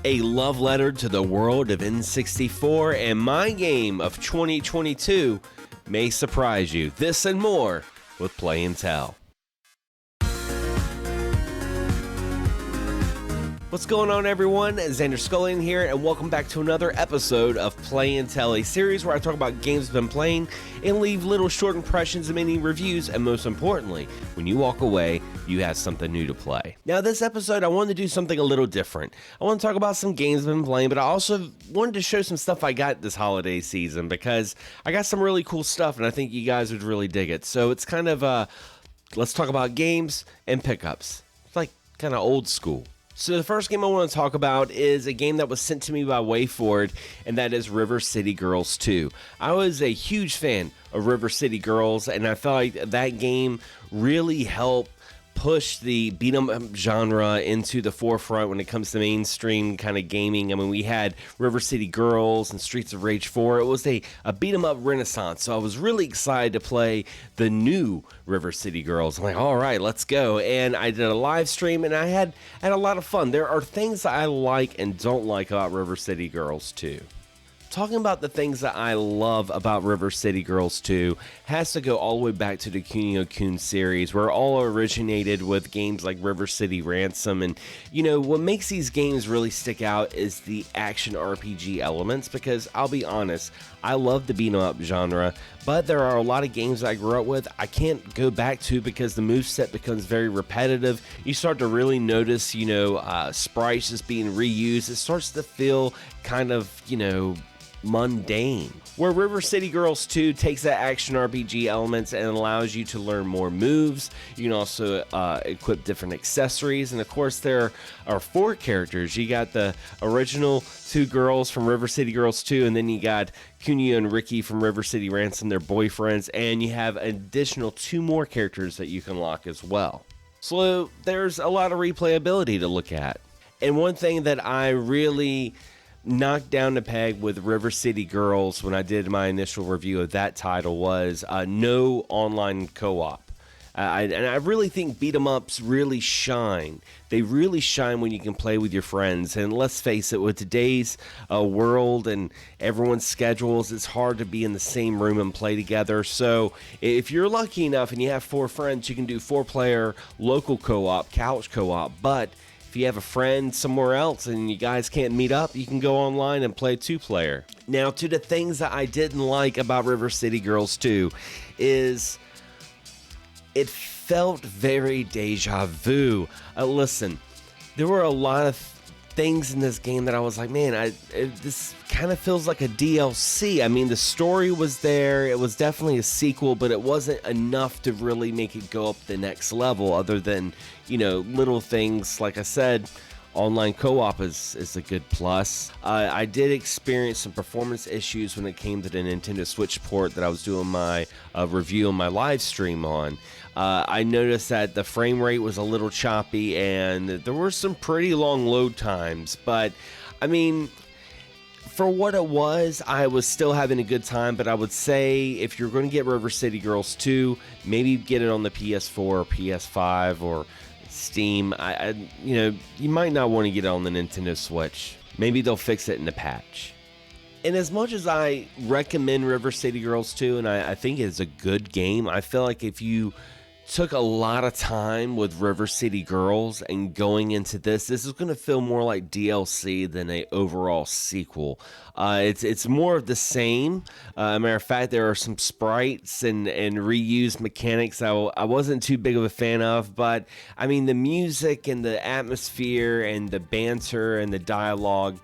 A love letter to the world of N64 and my game of 2022 may surprise you. This and more with Play and Tell. What's going on, everyone? Xander Skullion here, and welcome back to another episode of Play and Tell, a series where I talk about games I've been playing and leave little short impressions and mini reviews, and most importantly, when you walk away, you have something new to play. Now, this episode, I wanted to do something a little different. I want to talk about some games I've been playing, but I also wanted to show some stuff I got this holiday season because I got some really cool stuff, and I think you guys would really dig it. So it's kind of, let's talk about games and pickups. It's like kind of old school. So the first game I want to talk about is a game that was sent to me by WayForward, and that is River City Girls 2. I was a huge fan of River City Girls, and I felt like that game really helped push the beat-em-up genre into the forefront when it comes to mainstream kind of gaming. I mean, we had River City Girls and Streets of Rage 4. It was a beat-em-up renaissance, so I was really excited to play the new River City Girls. I'm like, all right, let's go. And I did a live stream, and I had a lot of fun. There are things that I like and don't like about River City Girls 2. Talking about the things that I love about River City Girls 2 has to go all the way back to the Kunio-kun series, where it all originated with games like River City Ransom. And, you know, what makes these games really stick out is the action RPG elements, because I'll be honest, I love the beat-em-up genre, but there are a lot of games that I grew up with I can't go back to because the moveset becomes very repetitive. You start to really notice, you know, sprites just being reused. It starts to feel kind of, you know, mundane. Where River City Girls 2 takes that action RPG elements and allows you to learn more moves. You can also equip different accessories, and of course there are 4 characters. You got the original 2 girls from River City Girls 2, and then you got Kunio and Ricky from River City Ransom, their boyfriends, and you have an additional 2 more characters that you can lock as well. So there's a lot of replayability to look at. And one thing that I really knocked down the peg with River City Girls when I did my initial review of that title was no online co-op. And I really think beat-em-ups really shine. They really shine when you can play with your friends. And let's face it, with today's world and everyone's schedules, it's hard to be in the same room and play together. So if you're lucky enough and you have 4 friends, you can do 4-player local co-op, couch co-op. But if you have a friend somewhere else and you guys can't meet up, you can go online and play 2-player. Now, to the things that I didn't like about River City Girls 2 is it felt very deja vu. Listen, there were a lot of things in this game that I was like, man, this kind of feels like a DLC. I mean, the story was there. It was definitely a sequel, but it wasn't enough to really make it go up the next level other than, you know, little things. Like I said, online co-op is a good plus. I did experience some performance issues when it came to the Nintendo Switch port that I was doing my review on my live stream on. I noticed that the frame rate was a little choppy and there were some pretty long load times, but I mean, for what it was, I was still having a good time. But I would say if you're going to get River City Girls 2, maybe get it on the PS4 or PS5 or Steam. You know, you might not want to get it on the Nintendo Switch. Maybe they'll fix it in the patch. And as much as I recommend River City Girls 2, and I think it's a good game, I feel like if you took a lot of time with River City Girls and going into this is going to feel more like DLC than a overall sequel. It's more of the same. Matter of fact, there are some sprites and reused mechanics I wasn't too big of a fan of, but I mean the music and the atmosphere and the banter and the dialogue,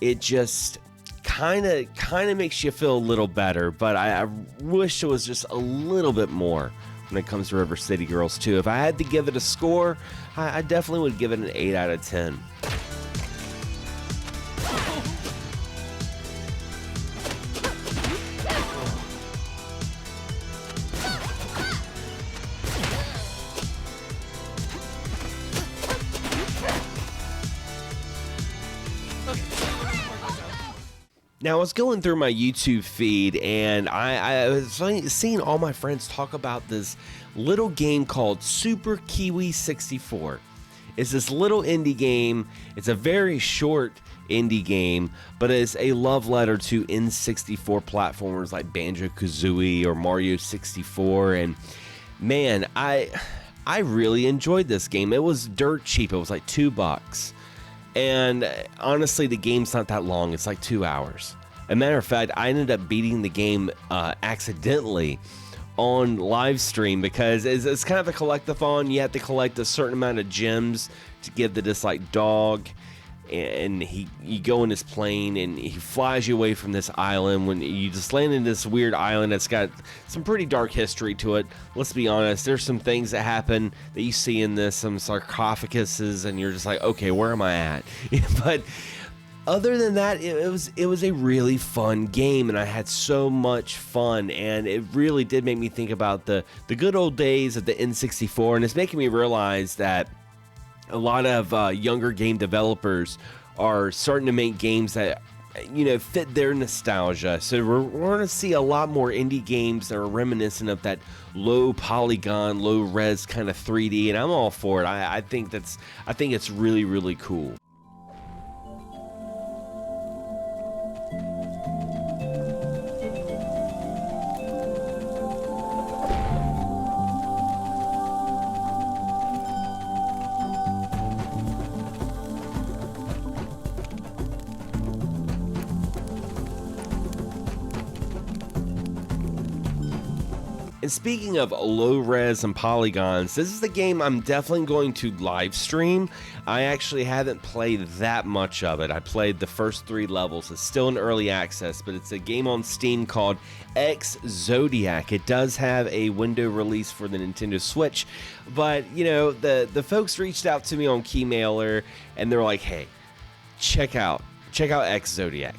it just kind of makes you feel a little better. But I wish it was just a little bit more when it comes to River City Girls 2. If I had to give it a score, I definitely would give it an 8 out of 10. Now, I was going through my YouTube feed, and I was seeing all my friends talk about this little game called Super Kiwi 64. It's this little indie game. It's a very short indie game, but it's a love letter to N64 platformers like Banjo-Kazooie or Mario 64. And man, I really enjoyed this game. It was dirt cheap. It was like $2. And honestly, the game's not that long. It's like 2 hours. As a matter of fact, I ended up beating the game accidentally on live stream because it's kind of a collectathon. You have to collect a certain amount of gems to give to this like dog, and you go in this plane and he flies you away from this island. When you just land in this weird island that's got some pretty dark history to it. Let's be honest, there's some things that happen that you see in this, some sarcophaguses, and you're just like, okay, where am I at? But other than that, it was a really fun game, and I had so much fun, and it really did make me think about the good old days of the N64, and it's making me realize that a lot of younger game developers are starting to make games that, you know, fit their nostalgia. So we're going to see a lot more indie games that are reminiscent of that low polygon, low res kind of 3D, and I'm all for it. I think it's really, really cool. And speaking of low res and polygons, this is the game I'm definitely going to live stream. I actually haven't played that much of it. I played the first 3 levels. It's still in early access, but it's a game on Steam called Zodiac. It does have a window release for the Nintendo Switch, but you know, the folks reached out to me on Keymailer and they're like, hey, check out Zodiac.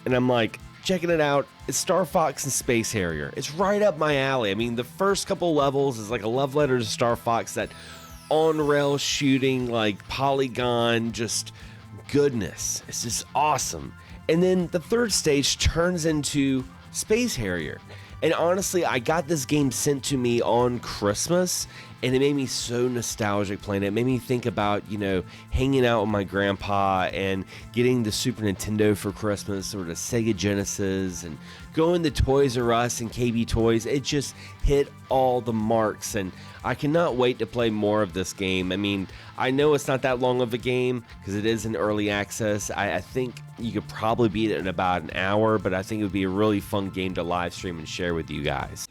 And I'm like, checking it out. It's Star Fox and Space Harrier. It's right up my alley. I mean, the first couple levels is like a love letter to Star Fox, that on-rail shooting, like polygon, just goodness. It's just awesome. And then the third stage turns into Space Harrier. And honestly, I got this game sent to me on Christmas, and it made me so nostalgic playing it. It made me think about, you know, hanging out with my grandpa and getting the Super Nintendo for Christmas, or the Sega Genesis, and going to Toys R Us and KB Toys. It just hit all the marks, and I cannot wait to play more of this game. I mean, I know it's not that long of a game because it is in early access. I think you could probably beat it in about an hour, but I think it would be a really fun game to live stream and share with you guys.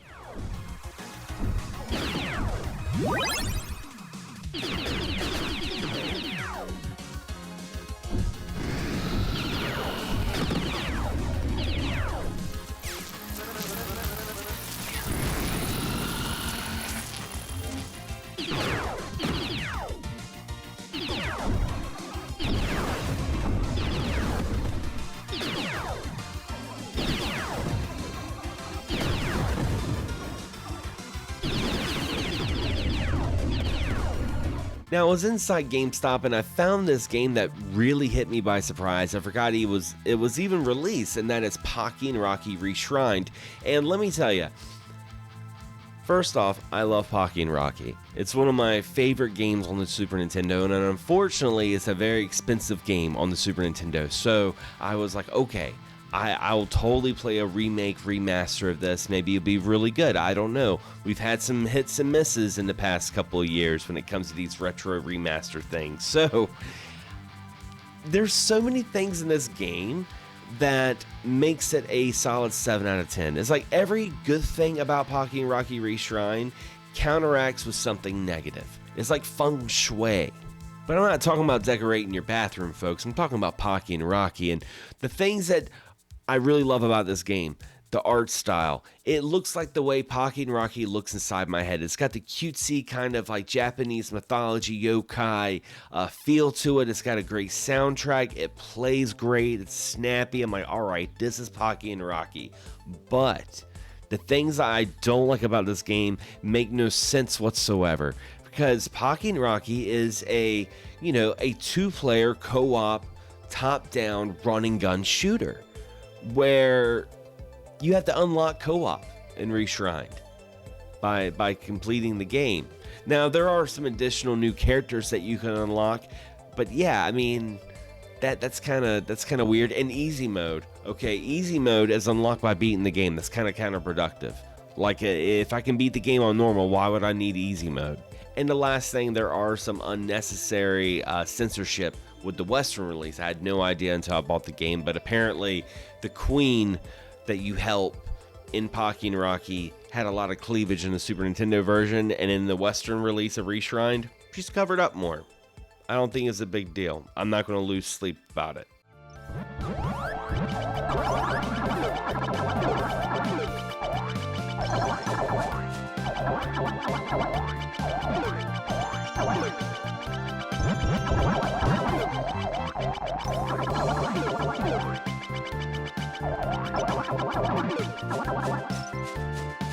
Now, I was inside GameStop and I found this game that really hit me by surprise. I forgot it was even released, and that is Pocky and Rocky Reshrined. And let me tell you, first off, I love Pocky and Rocky. It's one of my favorite games on the Super Nintendo, and unfortunately, it's a very expensive game on the Super Nintendo. So I was like, okay, I will totally play a remake, remaster of this. Maybe it'll be really good. I don't know. We've had some hits and misses in the past couple of years when it comes to these retro remaster things. So there's so many things in this game that makes it a solid 7 out of 10. It's like every good thing about Pocky and Rocky Reshrined counteracts with something negative. It's like feng shui. But I'm not talking about decorating your bathroom, folks. I'm talking about Pocky and Rocky, and the things that I really love about this game. The art style. It looks like the way Pocky and Rocky looks inside my head. It's got the cutesy kind of like Japanese mythology yokai feel to it. It's got a great soundtrack. It plays great. It's snappy. I'm like, all right, this is Pocky and Rocky. But the things I don't like about this game make no sense whatsoever. Because Pocky and Rocky is a 2-player co-op, top-down run and gun shooter, where you have to unlock co-op in Reshrined by completing the game. Now, there are some additional new characters that you can unlock, but yeah, I mean, that's kind of weird. And easy mode, okay, easy mode is unlocked by beating the game. That's kind of counterproductive. Like, if I can beat the game on normal, why would I need easy mode? And the last thing, there are some unnecessary censorship with the Western release. I had no idea until I bought the game, but apparently the queen that you help in Pocky and Rocky had a lot of cleavage in the Super Nintendo version, and in the Western release of Reshrined, she's covered up more. I don't think it's a big deal. I'm not going to lose sleep about it.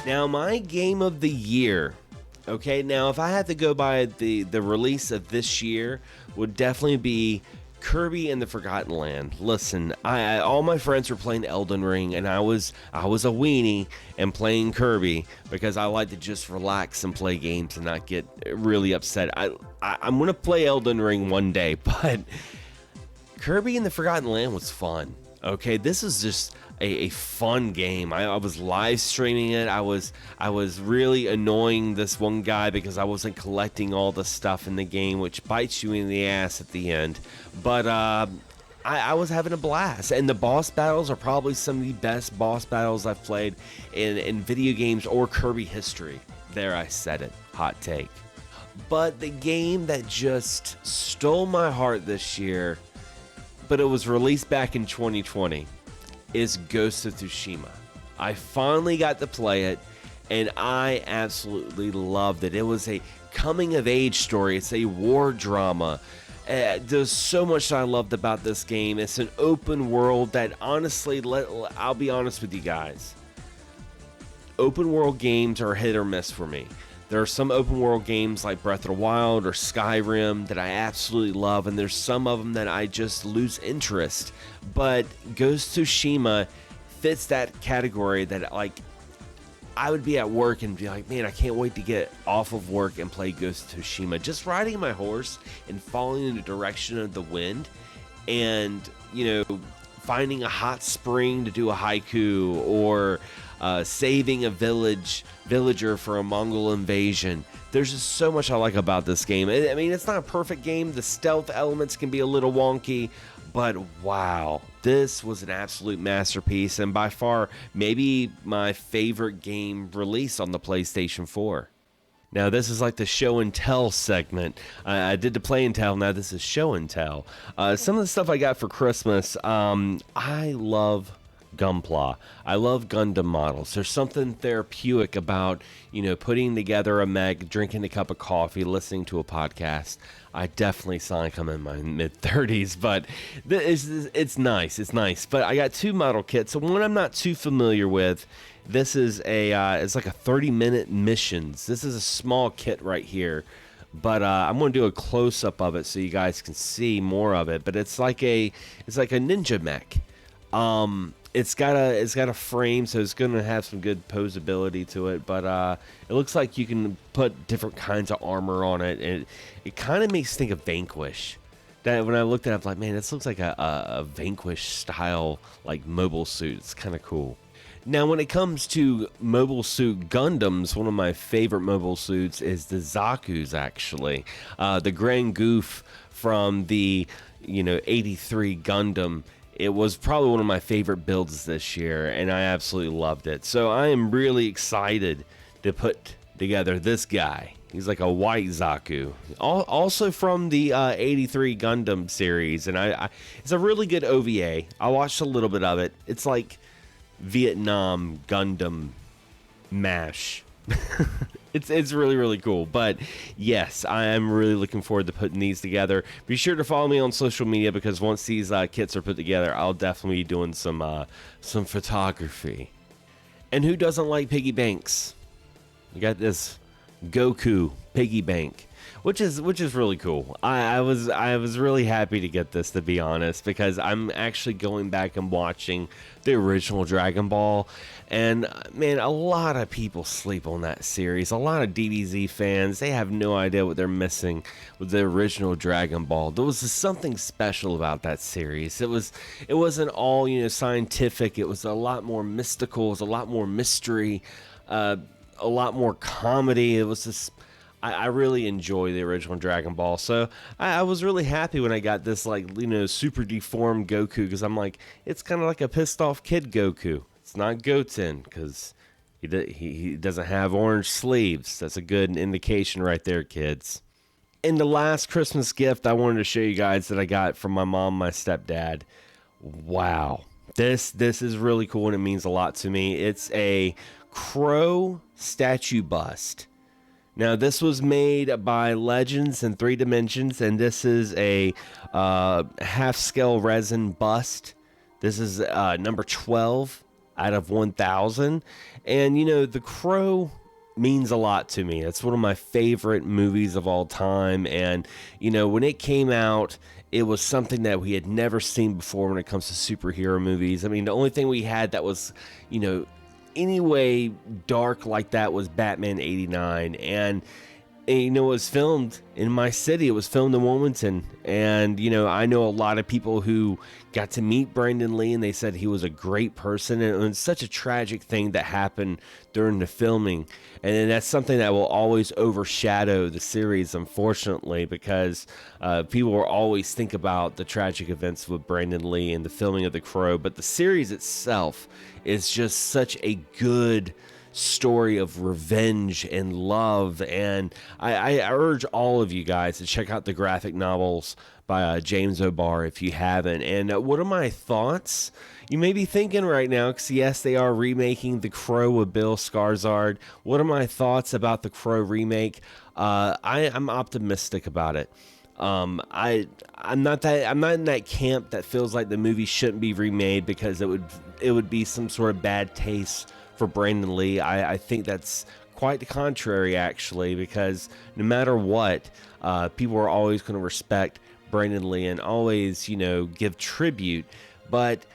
Now, my game of the year. Okay, now if I had to go by the release of this year, would definitely be Kirby and the Forgotten Land. Listen, all my friends were playing Elden Ring, and I was a weenie and playing Kirby because I like to just relax and play games and not get really upset. I'm gonna play Elden Ring one day, but Kirby and the Forgotten Land was fun. Okay, this is just a fun game. I was live streaming it. I was really annoying this one guy because I wasn't collecting all the stuff in the game, which bites you in the ass at the end. But I was having a blast, and the boss battles are probably some of the best boss battles I've played in video games or Kirby history. There, I said it. Hot take. But the game that just stole my heart this year, but it was released back in 2020, is Ghost of Tsushima. I finally got to play it, and I absolutely loved it. It was a coming-of-age story. It's a war drama. There's so much that I loved about this game. It's an open world that, honestly, I'll be honest with you guys. Open world games are hit or miss for me. There are some open world games like Breath of the Wild or Skyrim that I absolutely love, and there's some of them that I just lose interest. But Ghost of Tsushima fits that category that, like, I would be at work and be like, man, I can't wait to get off of work and play Ghost of Tsushima. Just riding my horse and following in the direction of the wind and, finding a hot spring to do a haiku, or saving a villager for a Mongol invasion. There's just so much I like about this game. I mean, it's not a perfect game. The stealth elements can be a little wonky, but wow, this was an absolute masterpiece, and by far, maybe my favorite game released on the PlayStation 4. Now, this is like the show and tell segment. I did the play and tell, now this is show and tell. Some of the stuff I got for Christmas, I love Gunpla. I love Gundam models. There's something therapeutic about, putting together a Meg, drinking a cup of coffee, listening to a podcast. I definitely sound like I'm in my mid-30s, but it's nice. It's nice. But I got two model kits. So one I'm not too familiar with. This is it's like a 30-minute missions. This is a small kit right here. But I'm going to do a close-up of it so you guys can see more of it. But it's like a ninja mech. It's got a frame, so it's going to have some good posability to it, but it looks like you can put different kinds of armor on it, and it kind of makes me think of Vanquish. That when I looked at it, I was like, man, this looks like a Vanquish style like mobile suit. It's kind of cool. Now, when it comes to mobile suit Gundams, one of my favorite mobile suits is the Zaku's, actually. The Grand Goof from the 83 Gundam. It was probably one of my favorite builds this year, and I absolutely loved it. So I am really excited to put together this guy. He's like a white Zaku. Also from the 83 Gundam series, and it's a really good OVA. I watched a little bit of it. It's like Vietnam Gundam MASH. It's really, really cool. But yes, I am really looking forward to putting these together. Be sure to follow me on social media, because once these kits are put together, I'll definitely be doing some photography. And who doesn't like piggy banks? We got this Goku piggy bank. which is really cool. I was really happy to get this, to be honest, because I'm actually going back and watching the original Dragon Ball, and man, a lot of people sleep on that series. A lot of DBZ fans, they have no idea what they're missing with the original Dragon Ball. There was something special about that series. It wasn't all, you know, scientific. It was a lot more mystical. It was a lot more mystery, a lot more comedy. It was just, I really enjoy the original Dragon Ball. So I was really happy when I got this, like, you know, super deformed Goku, because I'm like, it's kind of like a pissed off kid Goku. It's not Goten, because he doesn't have orange sleeves. That's a good indication right there, kids. And the last Christmas gift I wanted to show you guys that I got from my mom, my stepdad. Wow. This is really cool, and it means a lot to me. It's a crow statue bust. Now, this was made by Legends in 3 Dimensions, and this is a half-scale resin bust. This is number 12 out of 1,000. And, you know, the crow means a lot to me. It's one of my favorite movies of all time. And, you know, when it came out, it was something that we had never seen before when it comes to superhero movies. I mean, the only thing we had that was, you know, anyway dark like that was Batman 89, and you know, it was filmed in my city. It was filmed in Wilmington, and you know, I know a lot of people who got to meet Brandon Lee, and they said he was a great person, and it was such a tragic thing that happened during the filming, and that's something that will always overshadow the series, unfortunately, because people will always think about the tragic events with Brandon Lee and the filming of The Crow, but the series itself is just such a good story of revenge and love, and I urge all of you guys to check out the graphic novels by James O'Barr if you haven't. And what are my thoughts? You may be thinking right now, because yes, they are remaking The Crow with Bill Skarsgård. What are my thoughts about the Crow remake? I'm optimistic about it. I'm not in that camp that feels like the movie shouldn't be remade because it would be some sort of bad taste for Brandon Lee. I think that's quite the contrary, actually, because no matter what, people are always going to respect Brandon Lee and always, you know, give tribute. But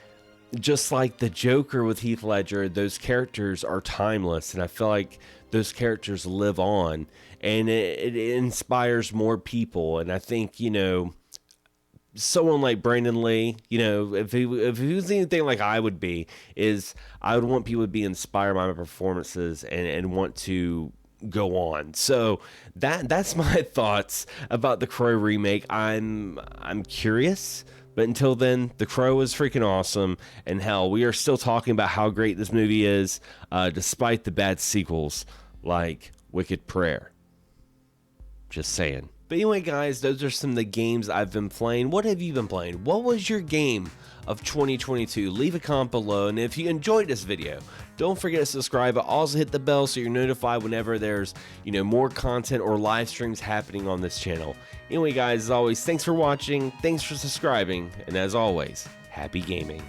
just like the Joker with Heath Ledger, those characters are timeless, and I feel like those characters live on, and it inspires more people. And I think, you know, someone like Brandon Lee, you know, if he was anything like I would be, is I would want people to be inspired by my performances and want to go on. So that's my thoughts about the Crow remake. I'm curious, but until then, The Crow is freaking awesome, and hell, we are still talking about how great this movie is, despite the bad sequels like Wicked Prayer. Just saying. But anyway, guys, those are some of the games I've been playing. What have you been playing? What was your game of 2022? Leave a comment below, and if you enjoyed this video, don't forget to subscribe, but also hit the bell so you're notified whenever there's, you know, more content or live streams happening on this channel. Anyway, guys, as always, thanks for watching, thanks for subscribing, and as always, happy gaming.